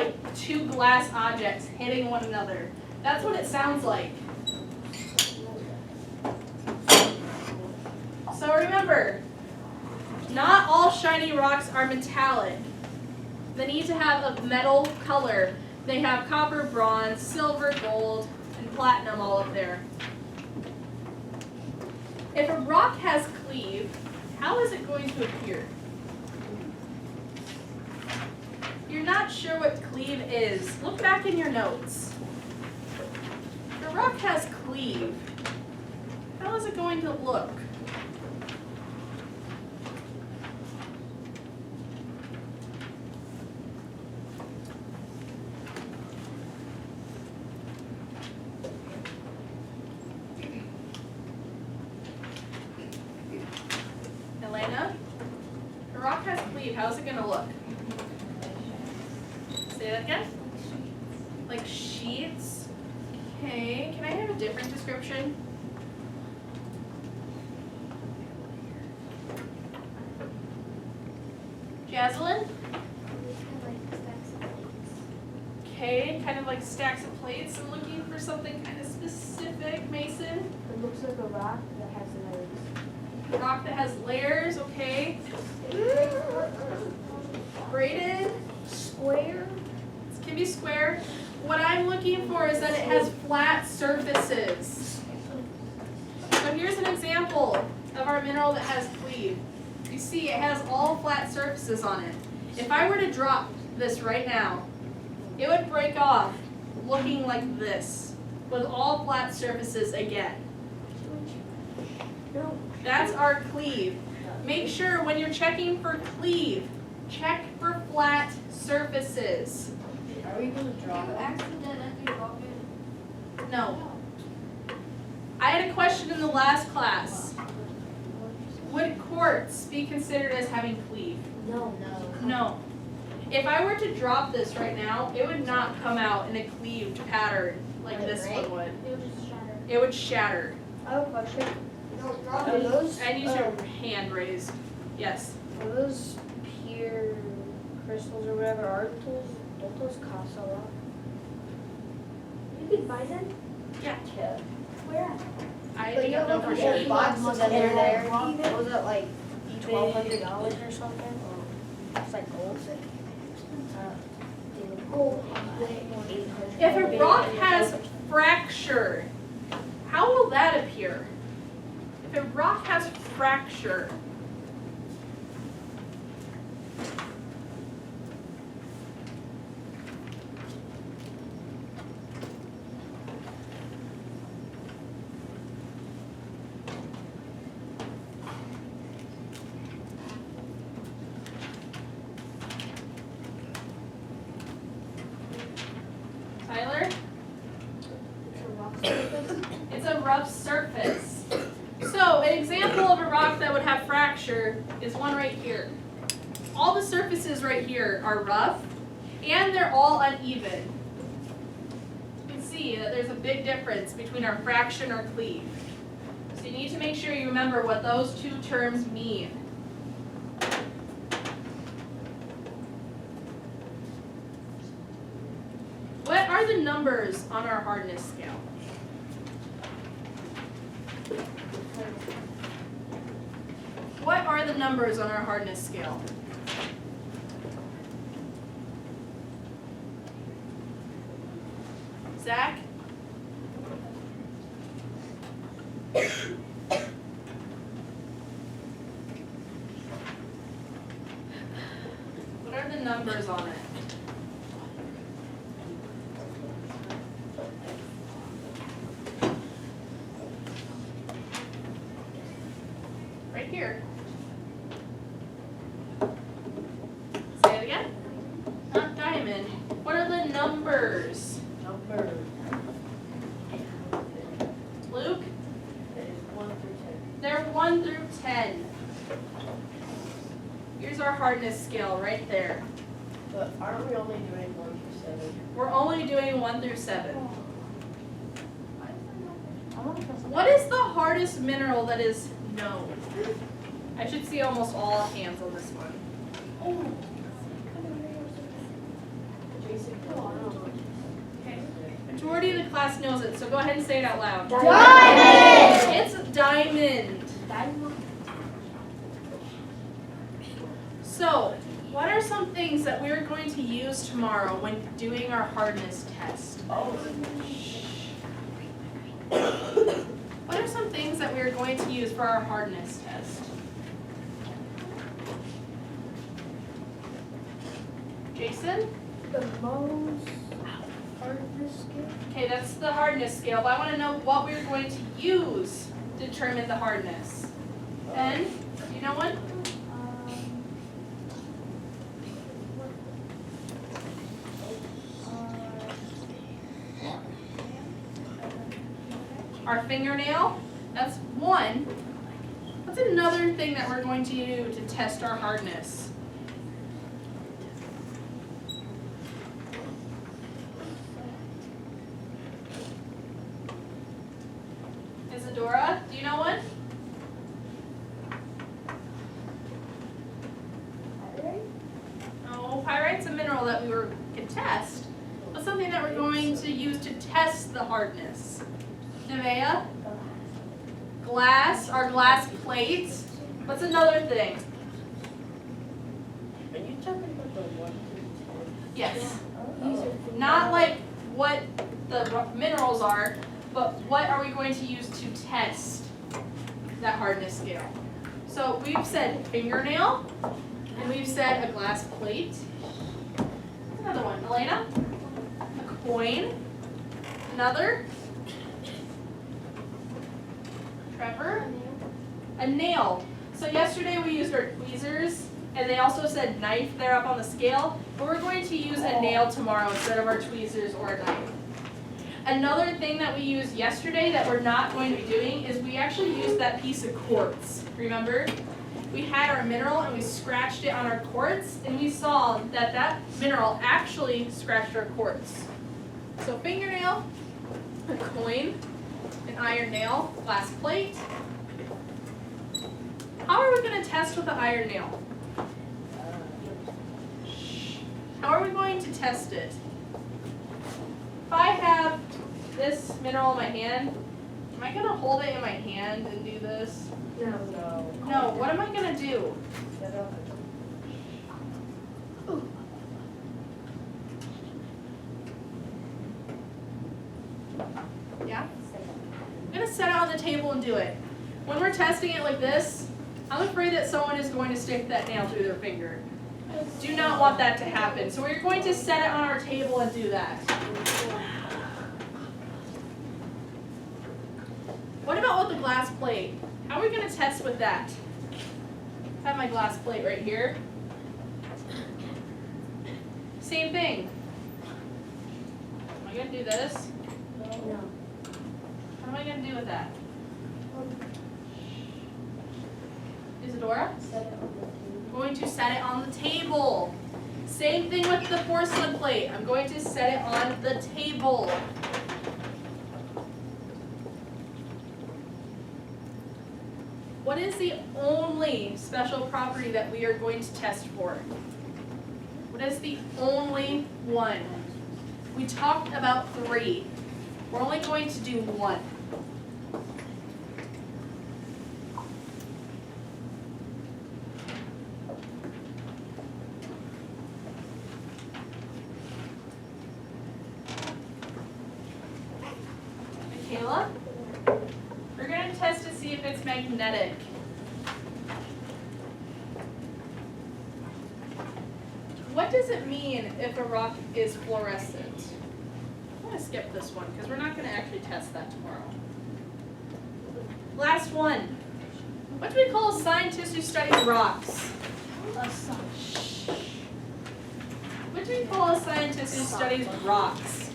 like two glass objects hitting one another. That's what it sounds like. So remember, not all shiny rocks are metallic. They need to have a metal color. They have copper, bronze, silver, gold, and platinum all up there. If a rock has cleave, how is it going to appear? If you're not sure what cleave is, look back in your notes. If a rock has cleave, how is it going to look? Elena? If a rock has cleave, how's it going to look? Say that again? Like sheets? Okay, can I have a different description? Jaslyn? Okay, kind of like stacks of plates. I'm looking for something kind of specific. Mason? It looks like a rock that has layers. A rock that has layers, okay. Braided? Square? It can be square. What I'm looking for is that it has flat surfaces. So here's an example of our mineral that has cleave. You see it has all flat surfaces on it. If I were to drop this right now, it would break off looking like this with all flat surfaces again. That's our cleave. Make sure when you're checking for cleave, check for flat surfaces. Are we going to draw it? No. I had a question in the last class. Would quartz be considered as having cleave? No. No. If I were to drop this right now, it would not come out in a cleaved pattern like this one would. It would just shatter. It would shatter. I have a question. Are those, I need your hand raised. Yes. are those pure crystals or whatever, don't those cost a lot? You can buy them? Yeah. Where? I But you don't know have for the sure. whole boxes and they're there. Was it like $1,200 or something? It's like gold. If a rock has fracture, how will that appear? If a rock has fracture, Tyler? It's a rough surface. So an example of a rock that would have fracture is one right here. All the surfaces right here are rough and they're all uneven. You can see that there's a big difference between our fraction or cleave. So you need to make sure you remember what those two terms mean. What are the numbers on our hardness scale? What are the numbers on our hardness scale? Zach? What are the numbers on it? Right here. Say it again. Not diamond. What are the numbers? Luke? They're 1 through 10. Here's our hardness scale right there. But aren't we only doing 1 through 7? We're only doing 1 through 7. What is the hardest mineral that is known? I should see almost all hands on this one. Jason Okay. Majority of the class knows it, so go ahead and say it out loud. Diamond! It's diamond. So, what are some things that we're going to use tomorrow when doing our hardness test? What are some things that we're going to use for our hardness test? Jason? The most hardness scale? Okay, that's the hardness scale, but I want to know what we're going to use to determine the hardness. Ben, do you know one? Our fingernail, that's one. What's another thing that we're going to do to test our hardness? Isadora, do you know one? No, pyrite's a mineral that we can test. What's something that we're going to use to test the hardness? Nevaeh? Glass, our glass plates. What's another thing? Are you talking about the 1 through 10? Yes. Oh. Not like what the minerals are, but what are we going to use to test that hardness scale? So we've said fingernail, and we've said a glass plate. Another one, Elena? A coin. Another? Trevor? A nail. So yesterday we used our tweezers, and they also said knife there up on the scale, but we're going to use a nail tomorrow instead of our tweezers or a knife. Another thing that we used yesterday that we're not going to be doing is we actually used that piece of quartz. Remember? We had our mineral and we scratched it on our quartz, and we saw that that mineral actually scratched our quartz. So fingernail, a coin, an iron nail, glass plate. How are we going to test with the iron nail? How are we going to test it? If I have this mineral in my hand, am I going to hold it in my hand and do this? No. No, what am I going to do? Set up. Yeah? I'm going to set it on the table and do it. When we're testing it like this, I'm afraid that someone is going to stick that nail through their finger. Do not want that to happen. So we're going to set it on our table and do that. What about with the glass plate? How are we going to test with that? I have my glass plate right here. Same thing. Am I going to do this? No. What am I going to do with that? Isadora? Set it on the table. I'm going to set it on the table. Same thing with the porcelain plate. I'm going to set it on the table. What is the only special property that we are going to test for? What is the only one? We talked about 3. We're only going to do 1. Michaela? We're going to test to see if it's magnetic. What does it mean if a rock is fluorescent? I'm going to skip this one because we're not going to actually test that tomorrow. Last one. What do we call a scientist who studies rocks? What do we call a scientist who studies rocks?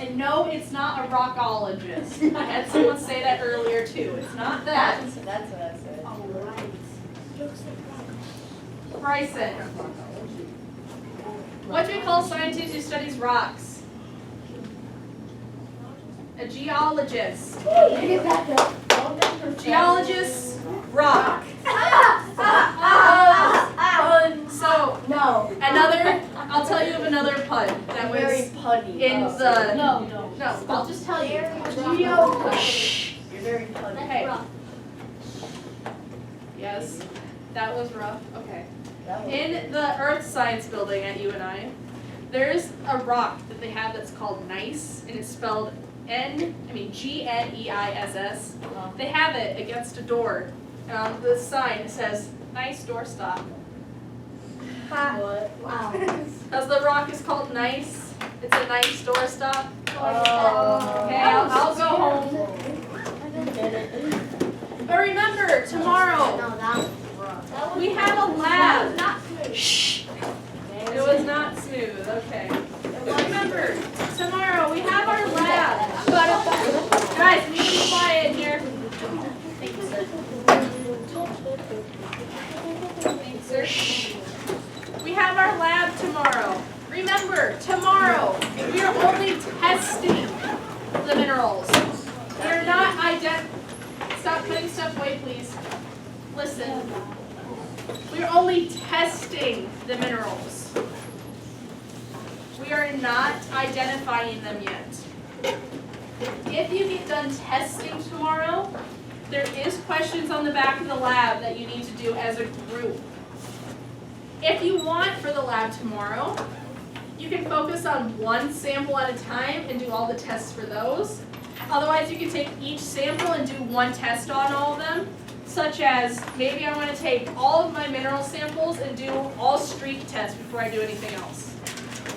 And no, it's not a rockologist. I had someone say that earlier too. It's not that. That's what I said. Bryson. What do we call a scientist who studies rocks? A geologist. Get back up. Geologist Okay. rough. Yes, that was rough, okay. That was- In the Earth Science Building at UNI, there's a rock that they have that's called gneiss, and it's spelled G-N-E-I-S-S. Uh-huh. They have it against a door, and on the sign it says, "Nice doorstop." What? Wow. As the rock is called gneiss, it's a nice doorstop. Oh. Okay, I'll go home. Get it? But remember, tomorrow, No, that we have a lab. not smooth. Shh. It was not smooth, okay. Remember, tomorrow we have our lab. Guys, we need to be quiet in here. Thank you, sir. Thanks, sir. We have our lab tomorrow. Remember, tomorrow we are only testing the minerals. We are not Stop putting stuff away, please. Listen. We are only testing the minerals. We are not identifying them yet. If you get done testing tomorrow, there is questions on the back of the lab that you need to do as a group. If you want for the lab tomorrow, you can focus on one sample at a time and do all the tests for those. Otherwise, you can take each sample and do one test on all of them, such as maybe I want to take all of my mineral samples and do all streak tests before I do anything else.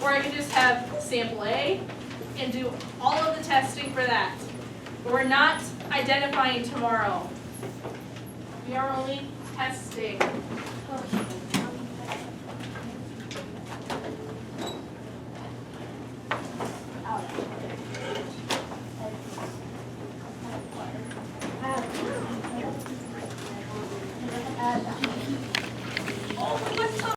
Or I can just have sample A and do all of the testing for that. But we're not identifying tomorrow. We are only testing.